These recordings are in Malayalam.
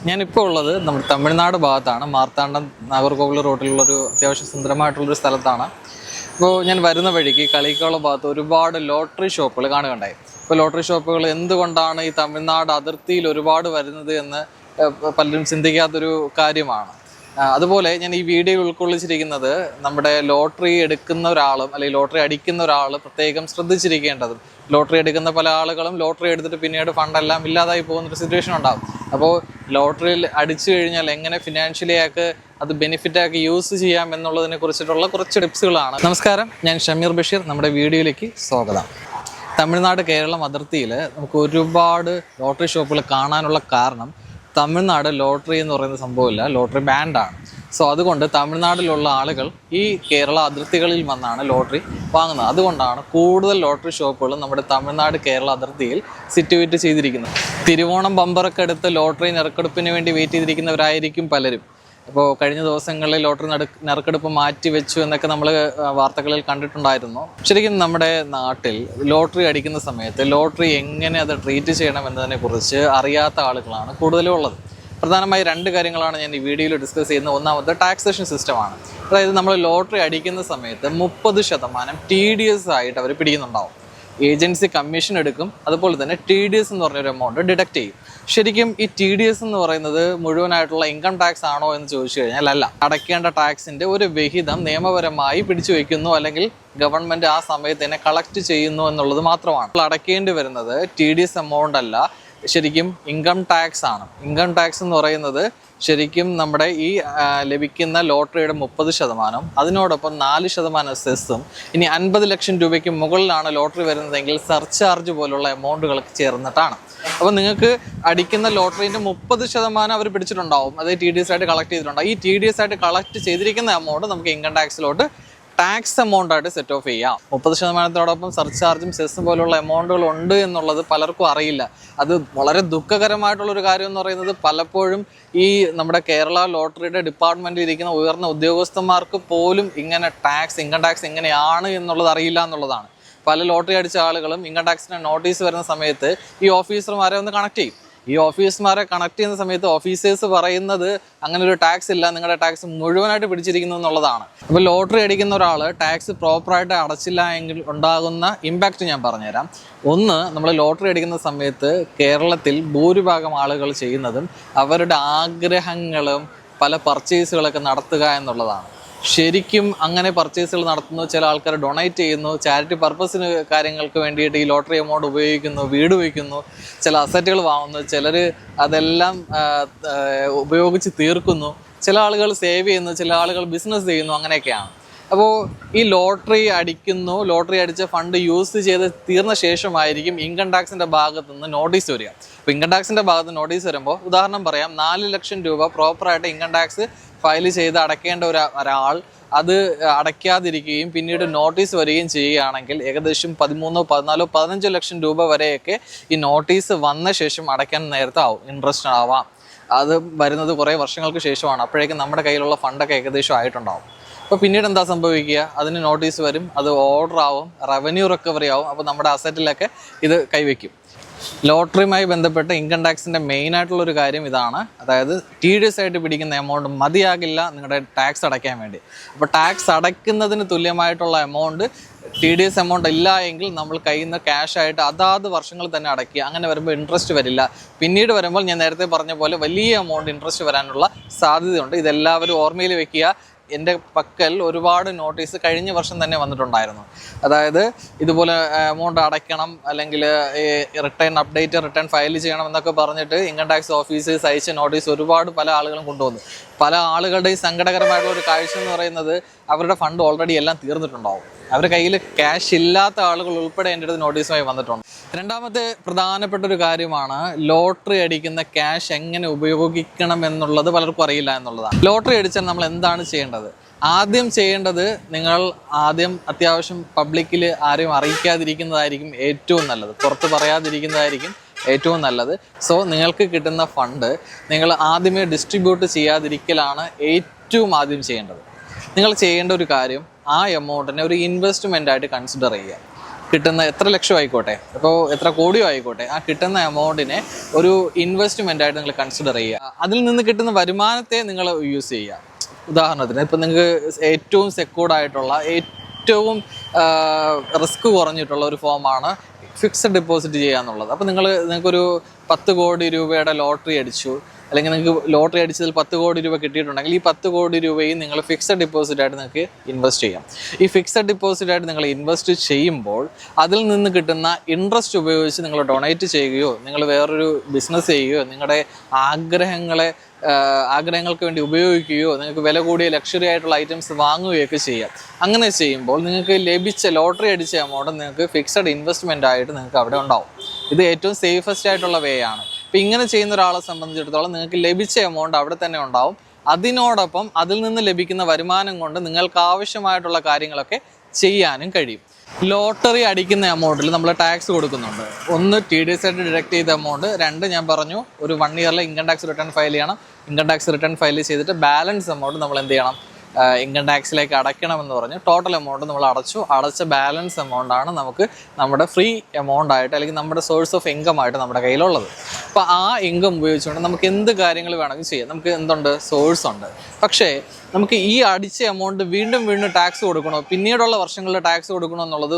ഞാനിപ്പോൾ ഉള്ളത് നമ്മുടെ തമിഴ്നാട് ഭാഗത്താണ്. മാർത്താണ്ഡം നാഗർകോവിൽ റോഡിലുള്ളൊരു അത്യാവശ്യം സുന്ദരമായിട്ടുള്ളൊരു സ്ഥലത്താണ്. ഇപ്പോൾ ഞാൻ വരുന്ന വഴിക്ക് കളിക്കോളം ഭാഗത്ത് ഒരുപാട് ലോട്ടറി ഷോപ്പുകൾ കാണുകയുണ്ടായി. ഇപ്പോൾ ലോട്ടറി ഷോപ്പുകൾ എന്തുകൊണ്ടാണ് ഈ തമിഴ്നാട് അതിർത്തിയിൽ ഒരുപാട് വരുന്നത് എന്ന് പലരും ചിന്തിക്കാത്തൊരു കാര്യമാണ്. അതുപോലെ ഞാൻ ഈ വീഡിയോ ഉൾക്കൊള്ളിച്ചിരിക്കുന്നത് നമ്മുടെ ലോട്ടറി എടുക്കുന്ന ഒരാളും അല്ലെങ്കിൽ ലോട്ടറി അടിക്കുന്ന ഒരാൾ പ്രത്യേകം ശ്രദ്ധിച്ചിരിക്കേണ്ടതും, ലോട്ടറി എടുക്കുന്ന പല ആളുകളും ലോട്ടറി എടുത്തിട്ട് പിന്നീട് ഫണ്ടെല്ലാം ഇല്ലാതായി പോകുന്നൊരു സിറ്റുവേഷൻ ഉണ്ടാകും. അപ്പോൾ ലോട്ടറിയിൽ അടിച്ചു കഴിഞ്ഞാൽ എങ്ങനെ ഫിനാൻഷ്യലി ആക്കി അത് ബെനിഫിറ്റാക്കി യൂസ് ചെയ്യാം എന്നുള്ളതിനെ കുറിച്ചിട്ടുള്ള കുറച്ച് ടിപ്സുകളാണ്. നമസ്കാരം, ഞാൻ ഷമീർ ബഷീർ. നമ്മുടെ വീഡിയോയിലേക്ക് സ്വാഗതം. തമിഴ്നാട് കേരളം അതിർത്തിയിൽ നമുക്ക് ഒരുപാട് ലോട്ടറി ഷോപ്പുകൾ കാണാനുള്ള കാരണം തമിഴ്നാട് ലോട്ടറി എന്ന് പറയുന്ന സംഭവമില്ല, ലോട്ടറി ബാൻഡാണ്. സോ അതുകൊണ്ട് തമിഴ്നാട്ടിലുള്ള ആളുകൾ ഈ കേരള അതിർത്തികളിൽ വന്നാണ് ലോട്ടറി വാങ്ങുന്നത്. അതുകൊണ്ടാണ് കൂടുതൽ ലോട്ടറി ഷോപ്പുകൾ നമ്മുടെ തമിഴ്നാട് കേരള അതിർത്തിയിൽ സിറ്റുവേറ്റ് ചെയ്തിരിക്കുന്നത്. തിരുവോണം ബമ്പറൊക്കെ എടുത്ത് ലോട്ടറി നറുക്കെടുപ്പിന് വേണ്ടി വെയിറ്റ് ചെയ്തിരിക്കുന്നവരായിരിക്കും പലരും. അപ്പോൾ കഴിഞ്ഞ ദിവസങ്ങളിൽ ലോട്ടറി നറുക്കെടുപ്പ് മാറ്റി വെച്ചു എന്നൊക്കെ നമ്മൾ വാർത്തകളിൽ കണ്ടിട്ടുണ്ടായിരുന്നു. ശരിക്കും നമ്മുടെ നാട്ടിൽ ലോട്ടറി അടിക്കുന്ന സമയത്ത് ലോട്ടറി എങ്ങനെ അത് ട്രീറ്റ് ചെയ്യണം എന്നതിനെ കുറിച്ച് അറിയാത്ത ആളുകളാണ് കൂടുതലും ഉള്ളത്. പ്രധാനമായി രണ്ട് കാര്യങ്ങളാണ് ഞാൻ ഈ വീഡിയോയിൽ ഡിസ്കസ് ചെയ്യുന്നത്. ഒന്നാമത് ടാക്സേഷൻ സിസ്റ്റമാണ്. അതായത് നമ്മൾ ലോട്ടറി അടിക്കുന്ന സമയത്ത് 30% TDS ആയിട്ട് അവർ പിടിക്കുന്നുണ്ടാവും. ഏജൻസി കമ്മീഷൻ എടുക്കും, അതുപോലെ തന്നെ TDS എന്ന് പറഞ്ഞൊരു എമൗണ്ട് ഡിഡക്റ്റ് ചെയ്യും. ശരിക്കും ഈ TDS എന്ന് പറയുന്നത് മുഴുവനായിട്ടുള്ള ഇൻകം ടാക്സ് ആണോ എന്ന് ചോദിച്ചു കഴിഞ്ഞാൽ അല്ല. അടയ്ക്കേണ്ട ടാക്സിൻ്റെ ഒരു വിഹിതം നിയമപരമായി പിടിച്ചു വയ്ക്കുന്നു, അല്ലെങ്കിൽ ഗവൺമെൻറ് ആ സമയത്ത് തന്നെ കളക്ട് ചെയ്യുന്നു എന്നുള്ളത് മാത്രമാണ്. അടയ്ക്കേണ്ടി വരുന്നത് TDS എമൗണ്ട് അല്ല, ശരിക്കും ഇൻകം ടാക്സ് ആണ്. ഇൻകം ടാക്സ് എന്ന് പറയുന്നത് ശരിക്കും നമ്മുടെ ഈ ലഭിക്കുന്ന ലോട്ടറിയുടെ 30%, അതിനോടൊപ്പം 4% സെസ്സും, ഇനി 50 ലക്ഷം രൂപയ്ക്ക് മുകളിലാണ് ലോട്ടറി വരുന്നതെങ്കിൽ സർചാർജ് പോലുള്ള എമൗണ്ടുകൾ ചേർന്നിട്ടാണ്. അപ്പോൾ നിങ്ങൾക്ക് അടിക്കുന്ന ലോട്ടറിൻ്റെ 30% അവർ പിടിച്ചിട്ടുണ്ടാവും, അത് TDS ആയിട്ട് കളക്ട് ചെയ്തിട്ടുണ്ടാവും. ഈ TDS ആയിട്ട് കളക്ട് ചെയ്തിരിക്കുന്ന എമൗണ്ട് നമുക്ക് ഇൻകം ടാക്സിലോട്ട് ടാക്സ് എമൗണ്ട് ആയിട്ട് സെറ്റ് ഓഫ് ചെയ്യാം. 30%-ഓടൊപ്പം സർചാർജും സെസ്സും പോലുള്ള എമൗണ്ടുകൾ ഉണ്ട് എന്നുള്ളത് പലർക്കും അറിയില്ല. അത് വളരെ ദുഃഖകരമായിട്ടുള്ളൊരു കാര്യം എന്ന് പറയുന്നത് പലപ്പോഴും ഈ നമ്മുടെ കേരള ലോട്ടറിയുടെ ഡിപ്പാർട്ട്മെൻറ്റിൽ ഇരിക്കുന്ന ഉയർന്ന ഉദ്യോഗസ്ഥന്മാർക്ക് പോലും ഇങ്ങനെ ഇൻകം ടാക്സ് എങ്ങനെയാണ് എന്നുള്ളത് അറിയില്ല എന്നുള്ളതാണ്. പല ലോട്ടറി അടിച്ച ആളുകളും ഇൻകം ടാക്സിൻ്റെ നോട്ടീസ് വരുന്ന സമയത്ത് ഈ ഓഫീസർമാരെ ഒന്ന് കണക്ട് ചെയ്യും. ഈ ഓഫീസർമാരെ കണക്ട് ചെയ്യുന്ന സമയത്ത് ഓഫീസേഴ്സ് പറയുന്നത് അങ്ങനെ ഒരു ടാക്സ് ഇല്ല, നിങ്ങളുടെ ടാക്സ് മുഴുവനായിട്ട് പിടിച്ചിരിക്കുന്നു എന്നുള്ളതാണ്. അപ്പോൾ ലോട്ടറി അടിക്കുന്ന ഒരാൾ ടാക്സ് പ്രോപ്പറായിട്ട് അടച്ചില്ല എങ്കിൽ ഉണ്ടാകുന്ന ഇമ്പാക്റ്റ് ഞാൻ പറഞ്ഞുതരാം. ഒന്ന്, നമ്മൾ ലോട്ടറി അടിക്കുന്ന സമയത്ത് കേരളത്തിൽ ഭൂരിഭാഗം ആളുകൾ ചെയ്യുന്നതും അവരുടെ ആഗ്രഹങ്ങളും പല പർച്ചേസുകളൊക്കെ നടത്തുക എന്നുള്ളതാണ്. ശരിക്കും അങ്ങനെ പർച്ചേസുകൾ നടത്തുന്നു, ചില ആൾക്കാർ ഡൊണേറ്റ് ചെയ്യുന്നു, ചാരിറ്റി പർപ്പസിന് കാര്യങ്ങൾക്ക് വേണ്ടിയിട്ട് ഈ ലോട്ടറി എമൗണ്ട് ഉപയോഗിക്കുന്നു, വീട് വയ്ക്കുന്നു, ചില അസറ്റുകൾ വാങ്ങുന്നു, ചിലർ അതെല്ലാം ഉപയോഗിച്ച് തീർക്കുന്നു, ചില ആളുകൾ സേവ് ചെയ്യുന്നു, ചില ആളുകൾ ബിസിനസ് ചെയ്യുന്നു, അങ്ങനെയൊക്കെയാണ്. അപ്പോൾ ഈ ലോട്ടറി അടിക്കുന്നു, ലോട്ടറി അടിച്ച ഫണ്ട് യൂസ് ചെയ്ത് തീർന്ന ശേഷമായിരിക്കും ഇൻകം ടാക്സിൻ്റെ ഭാഗത്തു നിന്ന് നോട്ടീസ് വരിക. അപ്പോൾ ഇൻകം ടാക്സിൻ്റെ ഭാഗത്ത് നോട്ടീസ് വരുമ്പോൾ ഉദാഹരണം പറയാം, 4 ലക്ഷം രൂപ പ്രോപ്പറായിട്ട് ഇൻകം ടാക്സ് ഫയൽ ചെയ്ത് അടയ്ക്കേണ്ട ഒരാൾ അത് അടയ്ക്കാതിരിക്കുകയും പിന്നീട് നോട്ടീസ് വരികയും ചെയ്യുകയാണെങ്കിൽ ഏകദേശം 13, 14, 15 ലക്ഷം രൂപ വരെയൊക്കെ ഈ നോട്ടീസ് വന്ന ശേഷം അടയ്ക്കാൻ നേരത്തെ ആവും. ഇൻട്രസ്റ്റ് ആവാം. അത് വരുന്നത് കുറേ വർഷങ്ങൾക്ക് ശേഷമാണ്. അപ്പോഴേക്കും നമ്മുടെ കയ്യിലുള്ള ഫണ്ടൊക്കെ ഏകദേശം ആയിട്ടുണ്ടാവും. അപ്പോൾ പിന്നീട് എന്താ സംഭവിക്കുക? അതിന് നോട്ടീസ് വരും, അത് ഓർഡർ ആവും, റവന്യൂ റിക്കവറി ആവും. അപ്പോൾ നമ്മുടെ അസറ്റിലൊക്കെ ഇത് കൈവയ്ക്കും. ലോട്ടറിയുമായി ബന്ധപ്പെട്ട് ഇൻകം ടാക്സിൻ്റെ മെയിനായിട്ടുള്ളൊരു കാര്യം ഇതാണ്. അതായത് TDS ആയിട്ട് പിടിക്കുന്ന എമൗണ്ട് മതിയാകില്ല നിങ്ങളുടെ ടാക്സ് അടയ്ക്കാൻ വേണ്ടി. അപ്പോൾ ടാക്സ് അടയ്ക്കുന്നതിന് തുല്യമായിട്ടുള്ള എമൗണ്ട് TDS എമൗണ്ട് ഇല്ല എങ്കിൽ നമ്മൾ കയ്യിൽ നിന്ന് ക്യാഷായിട്ട് അതാത് വർഷങ്ങൾ തന്നെ അടയ്ക്കുക. അങ്ങനെ വരുമ്പോൾ ഇൻട്രസ്റ്റ് വരില്ല. പിന്നീട് വരുമ്പോൾ ഞാൻ നേരത്തെ പറഞ്ഞ പോലെ വലിയ എമൗണ്ട് ഇൻട്രസ്റ്റ് വരാനുള്ള സാധ്യതയുണ്ട്. ഇതെല്ലാവരും ഓർമ്മയിൽ വെക്കുക. എൻ്റെ പക്കൽ ഒരുപാട് നോട്ടീസ് കഴിഞ്ഞ വർഷം തന്നെ വന്നിട്ടുണ്ടായിരുന്നു. അതായത് ഇതുപോലെ എമൗണ്ട് അടയ്ക്കണം, അല്ലെങ്കിൽ റിട്ടേൺ ഫയൽ ചെയ്യണം എന്നൊക്കെ പറഞ്ഞിട്ട് ഇൻകം ടാക്സ് ഓഫീസേഴ്സ് അയച്ച നോട്ടീസ് ഒരുപാട് പല ആളുകളും കൊണ്ടുവന്നു. പല ആളുകളുടെയും സങ്കടകരമായിട്ടുള്ള ഒരു കാഴ്ച എന്ന് പറയുന്നത് അവരുടെ ഫണ്ട് ഓൾറെഡി എല്ലാം തീർന്നിട്ടുണ്ടാവും. അവരുടെ കയ്യിൽ ക്യാഷ് ഇല്ലാത്ത ആളുകൾ ഉൾപ്പെടെ എൻ്റെ അടുത്ത് നോട്ടീസുമായി വന്നിട്ടുണ്ട്. രണ്ടാമത്തെ പ്രധാനപ്പെട്ട ഒരു കാര്യമാണ് ലോട്ടറി അടിക്കുന്ന ക്യാഷ് എങ്ങനെ ഉപയോഗിക്കണം എന്നുള്ളത് പലർക്കും അറിയില്ല എന്നുള്ളതാണ്. ലോട്ടറി അടിച്ചാൽ നമ്മൾ എന്താണ് ചെയ്യേണ്ടത്? ആദ്യം ചെയ്യേണ്ടത്, നിങ്ങൾ അത്യാവശ്യം പബ്ലിക്കിൽ ആരെയും അറിയിക്കാതിരിക്കുന്നതായിരിക്കും ഏറ്റവും നല്ലത്. പുറത്ത് പറയാതിരിക്കുന്നതായിരിക്കും ഏറ്റവും നല്ലത്. സോ നിങ്ങൾക്ക് കിട്ടുന്ന ഫണ്ട് നിങ്ങൾ ആദ്യമേ ഡിസ്ട്രിബ്യൂട്ട് ചെയ്യാതിരിക്കലാണ് ഏറ്റവും ആദ്യം ചെയ്യേണ്ടത്. നിങ്ങൾ ചെയ്യേണ്ട ഒരു കാര്യം, ആ എമൗണ്ടിനെ ഒരു ഇൻവെസ്റ്റ്മെൻ്റ് ആയിട്ട് കൺസിഡർ ചെയ്യുക. കിട്ടുന്ന എത്ര ലക്ഷം ആയിക്കോട്ടെ, അപ്പോൾ എത്ര കോടിയോ ആയിക്കോട്ടെ, ആ കിട്ടുന്ന എമൗണ്ടിനെ ഒരു ഇൻവെസ്റ്റ്മെൻ്റ് ആയിട്ട് നിങ്ങൾ കൺസിഡർ ചെയ്യുക. അതിൽ നിന്ന് കിട്ടുന്ന വരുമാനത്തെ നിങ്ങൾ യൂസ് ചെയ്യുക. ഉദാഹരണത്തിന് ഇപ്പം നിങ്ങൾക്ക് ഏറ്റവും സെക്യൂർഡ് ആയിട്ടുള്ള ഏറ്റവും റിസ്ക് കുറഞ്ഞിട്ടുള്ള ഒരു ഫോമാണ് ഫിക്സഡ് ഡെപ്പോസിറ്റ് ചെയ്യുക എന്നുള്ളത്. അപ്പോൾ നിങ്ങൾക്കൊരു 10 കോടി രൂപയുടെ ലോട്ടറി അടിച്ചു, അല്ലെങ്കിൽ നിങ്ങൾക്ക് ലോട്ടറി അടിച്ചതിൽ 10 കോടി രൂപ കിട്ടിയിട്ടുണ്ടെങ്കിൽ ഈ 10 കോടി രൂപയും നിങ്ങൾ ഫിക്സഡ് ഡെപ്പോസിറ്റ് ആയിട്ട് നിങ്ങൾക്ക് ഇൻവെസ്റ്റ് ചെയ്യാം. ഈ ഫിക്സഡ് ഡെപ്പോസിറ്റ് ആയിട്ട് നിങ്ങൾ ഇൻവെസ്റ്റ് ചെയ്യുമ്പോൾ അതിൽ നിന്ന് കിട്ടുന്ന ഇൻട്രസ്റ്റ് ഉപയോഗിച്ച് നിങ്ങൾ ഡൊണേറ്റ് ചെയ്യുകയോ നിങ്ങൾ വേറൊരു ബിസിനസ് ചെയ്യുകയോ നിങ്ങളുടെ ആഗ്രഹങ്ങൾക്ക് വേണ്ടി ഉപയോഗിക്കുകയോ നിങ്ങൾക്ക് വില കൂടിയ ലക്ഷറി ആയിട്ടുള്ള ഐറ്റംസ് വാങ്ങുകയൊക്കെ ചെയ്യാം. അങ്ങനെ ചെയ്യുമ്പോൾ നിങ്ങൾക്ക് ലഭിച്ച ലോട്ടറി അടിച്ച എമൗണ്ട് നിങ്ങൾക്ക് ഫിക്സഡ് ഇൻവെസ്റ്റ്മെൻ്റ് ആയിട്ട് നിങ്ങൾക്ക് അവിടെ ഉണ്ടാവും. ഇത് ഏറ്റവും സേഫസ്റ്റ് ആയിട്ടുള്ള വേ ആണ്. ഇപ്പം ഇങ്ങനെ ചെയ്യുന്ന ഒരാളെ സംബന്ധിച്ചിടത്തോളം നിങ്ങൾക്ക് ലഭിച്ച എമൗണ്ട് അവിടെ തന്നെ ഉണ്ടാവും. അതിനോടൊപ്പം അതിൽ നിന്ന് ലഭിക്കുന്ന വരുമാനം കൊണ്ട് നിങ്ങൾക്ക് ആവശ്യമായിട്ടുള്ള കാര്യങ്ങളൊക്കെ ചെയ്യാനും കഴിയും. ലോട്ടറി അടിക്കുന്ന എമൗണ്ടിൽ നമ്മൾ ടാക്സ് കൊടുക്കുന്നുണ്ട്. ഒന്ന് TDS ആയിട്ട് ഡിഡക്ട് ചെയ്ത എമൗണ്ട്, 2 ഞാൻ പറഞ്ഞു ഒരു 1 ഇയറിൽ ഇൻകം ടാക്സ് റിട്ടേൺ ഫയൽ ചെയ്യണം. ഇൻകം ടാക്സ് റിട്ടേൺ ഫയൽ ചെയ്തിട്ട് ബാലൻസ് എമൗണ്ട് നമ്മൾ എന്ത് ചെയ്യണം, ഇൻകം ടാക്സിലേക്ക് അടയ്ക്കണമെന്ന് പറഞ്ഞ് ടോട്ടൽ എമൗണ്ട് നമ്മൾ അടച്ച ബാലൻസ് എമൗണ്ടാണ് നമുക്ക് നമ്മുടെ ഫ്രീ എമൗണ്ട് ആയിട്ട് അല്ലെങ്കിൽ നമ്മുടെ സോഴ്സ് ഓഫ് ഇൻകം ആയിട്ട് നമ്മുടെ കയ്യിലുള്ളത്. അപ്പോൾ ആ ഇൻകം ഉപയോഗിച്ചുകൊണ്ട് നമുക്ക് എന്ത് കാര്യങ്ങൾ വേണമെങ്കിൽ ചെയ്യാം. നമുക്ക് എന്തുണ്ട്, സോഴ്സ് ഉണ്ട്. പക്ഷേ നമുക്ക് ഈ അടിച്ച എമൗണ്ട് വീണ്ടും ടാക്സ് കൊടുക്കണോ, പിന്നീടുള്ള വർഷങ്ങളിൽ ടാക്സ് കൊടുക്കണോ എന്നുള്ളത്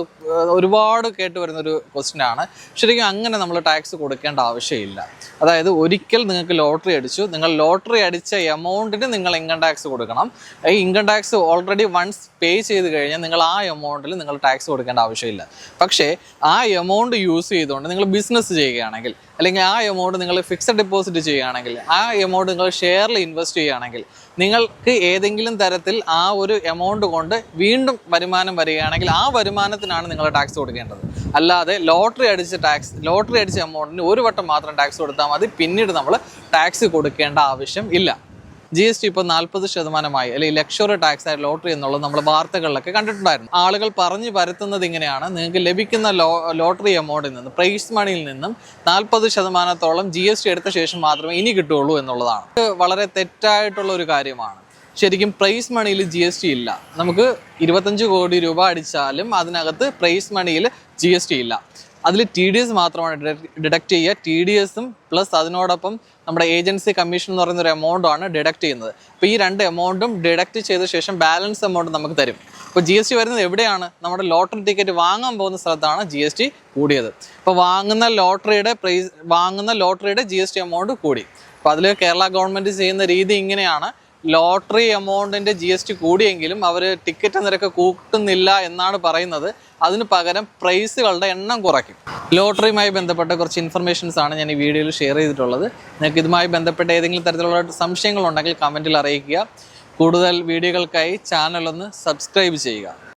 ഒരുപാട് കേട്ട് വരുന്നൊരു ക്വസ്റ്റ്യൻ ആണ്. ശരിക്കും അങ്ങനെ നമ്മൾ ടാക്സ് കൊടുക്കേണ്ട ആവശ്യമില്ല. അതായത് ഒരിക്കൽ നിങ്ങൾക്ക് ലോട്ടറി അടിച്ചു, നിങ്ങൾ ലോട്ടറി അടിച്ച എമൗണ്ടിന് നിങ്ങൾ ഇൻകം ടാക്സ് കൊടുക്കണം. ഈ ഇൻകം ടാക്സ് ഓൾറെഡി വൺസ് പേ ചെയ്ത് കഴിഞ്ഞാൽ നിങ്ങൾ ആ എമൗണ്ടിൽ നിങ്ങൾ ടാക്സ് കൊടുക്കേണ്ട ആവശ്യമില്ല. പക്ഷേ ആ എമൗണ്ട് യൂസ് ചെയ്തുകൊണ്ട് നിങ്ങൾ ബിസിനസ് ചെയ്യുകയാണെങ്കിൽ, അല്ലെങ്കിൽ ആ എമൗണ്ട് നിങ്ങൾ ഫിക്സഡ് ഡെപ്പോസിറ്റ് ചെയ്യുകയാണെങ്കിൽ, ആ എമൗണ്ട് നിങ്ങൾ ഷെയറിൽ ഇൻവെസ്റ്റ് ചെയ്യുകയാണെങ്കിൽ, നിങ്ങൾക്ക് ഏതെങ്കിലും തരത്തിൽ ആ ഒരു എമൗണ്ട് കൊണ്ട് വീണ്ടും വരുമാനം വരികയാണെങ്കിൽ ആ വരുമാനത്തിനാണ് നിങ്ങൾ ടാക്സ് കൊടുക്കേണ്ടത്. അല്ലാതെ ലോട്ടറി അടിച്ച എമൗണ്ടിന് ഒരു വട്ടം മാത്രം ടാക്സ് കൊടുത്താൽ മതി, പിന്നീട് നമ്മൾ ടാക്സ് കൊടുക്കേണ്ട ആവശ്യം ഇല്ല. GST ഇപ്പോൾ 40% അല്ലെങ്കിൽ ലക്ഷറി ടാക്സ് ആയിട്ട് ലോട്ടറി എന്നുള്ളത് നമ്മൾ വാർത്തകളിലൊക്കെ കണ്ടിട്ടുണ്ടായിരുന്നു. ആളുകൾ പറഞ്ഞു പരത്തുന്നത് ഇങ്ങനെയാണ്, നിങ്ങൾക്ക് ലഭിക്കുന്ന ലോട്ടറി എമൗണ്ടിൽ നിന്നും, പ്രൈസ് മണിയിൽ നിന്നും 40% GST എടുത്ത ശേഷം മാത്രമേ ഇനി കിട്ടുകയുള്ളൂ എന്നുള്ളതാണ്. ഇത് വളരെ തെറ്റായിട്ടുള്ള ഒരു കാര്യമാണ്. ശരിക്കും പ്രൈസ് മണിയിൽ GST ഇല്ല. നമുക്ക് 25 കോടി രൂപ അടിച്ചാലും അതിനകത്ത് പ്രൈസ് മണിയിൽ GST ഇല്ല. അതിൽ TDS മാത്രമാണ് ഡിഡക്റ്റ് ചെയ്യുക. TDSും പ്ലസ് അതിനോടൊപ്പം നമ്മുടെ ഏജൻസി കമ്മീഷൻ എന്ന് പറയുന്ന ഒരു എമൗണ്ടാണ് ഡിഡക്റ്റ് ചെയ്യുന്നത്. അപ്പോൾ ഈ 2 എമൗണ്ടും ഡിഡക്റ്റ് ചെയ്ത ശേഷം ബാലൻസ് എമൗണ്ട് നമുക്ക് തരും. അപ്പോൾ GST വരുന്നത് എവിടെയാണ്? നമ്മുടെ ലോട്ടറി ടിക്കറ്റ് വാങ്ങാൻ പോകുന്ന സ്ഥലത്താണ് GST കൂടിയത്. അപ്പോൾ വാങ്ങുന്ന ലോട്ടറിയുടെ GST എമൗണ്ട് കൂടി. അപ്പോൾ അതിൽ കേരള ഗവൺമെൻറ് ചെയ്യുന്ന രീതി ഇങ്ങനെയാണ്, ലോട്ടറി എമൗണ്ടിൻ്റെ GST കൂടിയെങ്കിലും അവർ ടിക്കറ്റ് നിരക്ക് കൂട്ടുന്നില്ല എന്നാണ് പറയുന്നത്. അതിന് പകരം പ്രൈസുകളുടെ എണ്ണം കുറയ്ക്കും. ലോട്ടറിയുമായി ബന്ധപ്പെട്ട കുറച്ച് ഇൻഫർമേഷൻസ് ആണ് ഞാൻ ഈ വീഡിയോയിൽ ഷെയർ ചെയ്തിട്ടുള്ളത്. നിങ്ങൾക്ക് ഇതുമായി ബന്ധപ്പെട്ട ഏതെങ്കിലും തരത്തിലുള്ള സംശയങ്ങളുണ്ടെങ്കിൽ കമൻറ്റിൽ അറിയിക്കുക. കൂടുതൽ വീഡിയോകൾക്കായി ചാനൽ ഒന്ന് സബ്സ്ക്രൈബ് ചെയ്യുക.